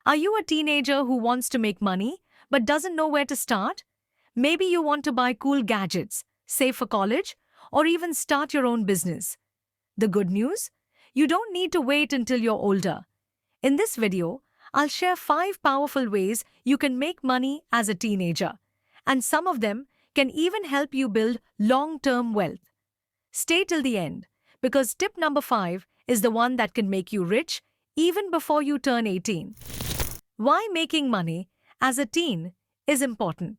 Are you a teenager who wants to make money but doesn't know where to start? Maybe you want to buy cool gadgets, save for college, or even start your own business. The good news? You don't need to wait until you're older. In this video, I'll share 5 powerful ways you can make money as a teenager, and some of them can even help you build long term wealth. Stay till the end, because tip number 5 is the one that can make you rich even before you turn 18. Why making money as a teen is important.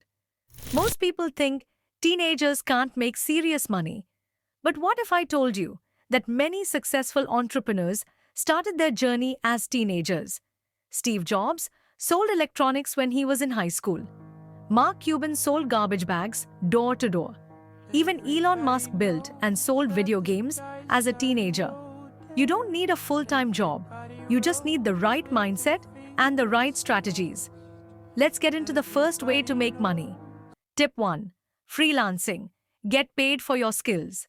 Most people think teenagers can't make serious money. But what if I told you that many successful entrepreneurs started their journey as teenagers? Steve Jobs sold electronics when he was in high school. Mark Cuban sold garbage bags door to door. Even Elon Musk built and sold video games as a teenager. You don't need a full-time job. You just need the right mindset and the right strategies. Let's get into the first way to make money. Tip 1. Freelancing. Get paid for your skills.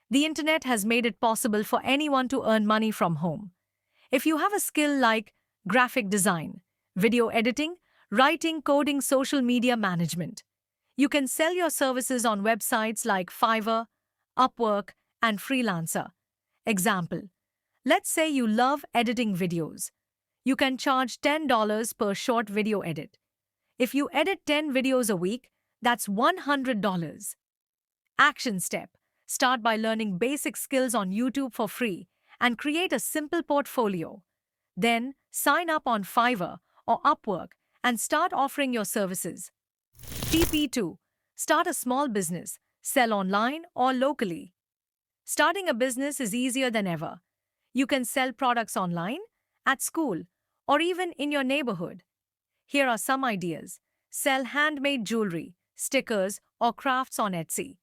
The internet has made it possible for anyone to earn money from home. If you have a skill like graphic design, video editing, writing, coding, social media management, you can sell your services on websites like Fiverr, Upwork, and Freelancer. Example: let's say you love editing videos. You can charge $10 per short video edit. If you edit 10 videos a week, that's $100. Action step: start by learning basic skills on YouTube for free and create a simple portfolio. Then, sign up on Fiverr or Upwork and start offering your services. TP2. Start a small business, sell online or locally. Starting a business is easier than ever. You can sell products online, at school, or even in your neighborhood. Here are some ideas. Sell handmade jewelry, stickers, or crafts on Etsy.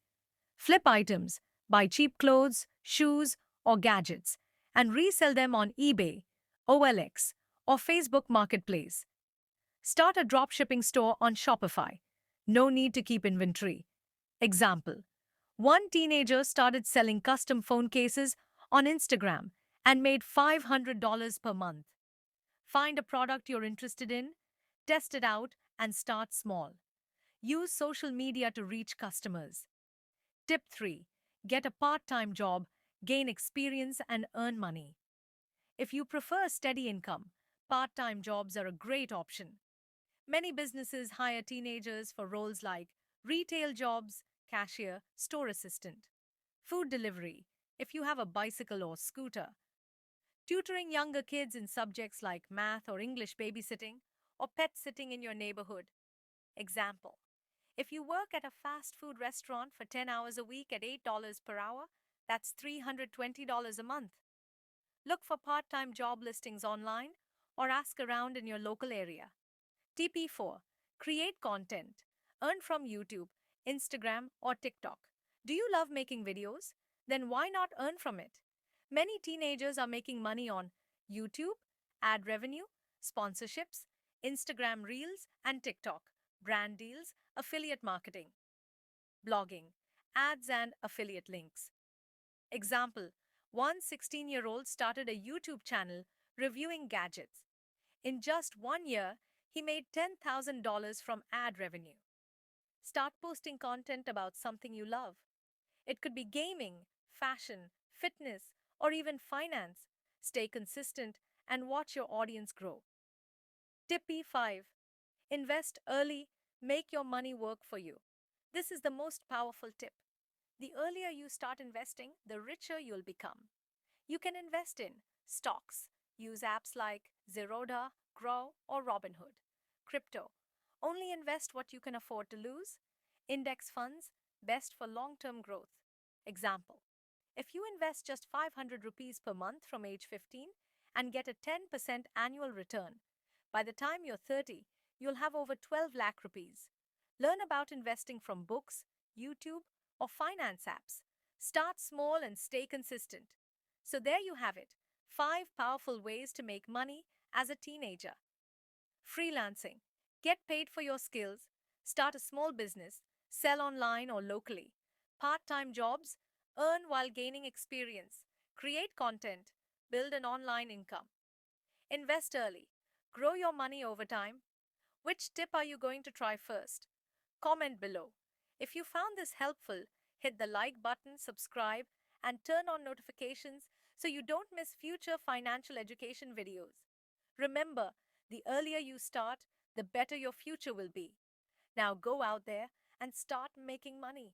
Flip items, buy cheap clothes, shoes, or gadgets, and resell them on eBay, OLX, or Facebook Marketplace. Start a dropshipping store on Shopify. No need to keep inventory. Example: one teenager started selling custom phone cases on Instagram and made $500 per month. Find a product you're interested in, test it out, and start small. Use social media to reach customers. Tip 3. Get a part-time job, gain experience, and earn money. If you prefer steady income, part-time jobs are a great option. Many businesses hire teenagers for roles like retail jobs, cashier, store assistant, food delivery, if you have a bicycle or scooter, tutoring younger kids in subjects like math or English, babysitting, or pet sitting in your neighborhood. Example: if you work at a fast food restaurant for 10 hours a week at $8 per hour, that's $320 a month. Look for part-time job listings online or ask around in your local area. TP4. Create content. Earn from YouTube, Instagram, or TikTok. Do you love making videos? Then why not earn from it? Many teenagers are making money on YouTube, ad revenue, sponsorships, Instagram Reels, and TikTok, brand deals, affiliate marketing, blogging, ads, and affiliate links. Example: one 16-year-old started a YouTube channel reviewing gadgets. In just 1 year, he made $10,000 from ad revenue. Start posting content about something you love. It could be gaming, fashion, fitness, or even finance. Stay consistent and watch your audience grow. Tip P5. Invest early, make your money work for you. This is the most powerful tip. The earlier you start investing, the richer you'll become. You can invest in stocks. Use apps like Zerodha, Grow, or Robinhood. Crypto. Only invest what you can afford to lose. Index funds, best for long-term growth. Example: if you invest just 500 rupees per month from age 15 and get a 10% annual return, by the time you're 30, you'll have over 12 lakh rupees. Learn about investing from books, YouTube, or finance apps. Start small and stay consistent. So there you have it, 5 powerful ways to make money as a teenager. Freelancing. Get paid for your skills. Start a small business. Sell online or locally. Part-time jobs. Earn while gaining experience. Create content. Build an online income. Invest early. grow your money over time? Which tip are you going to try first? Comment below. If you found this helpful, hit the like button, subscribe, and turn on notifications so you don't miss future financial education videos. Remember, the earlier you start, the better your future will be. Now go out there and start making money.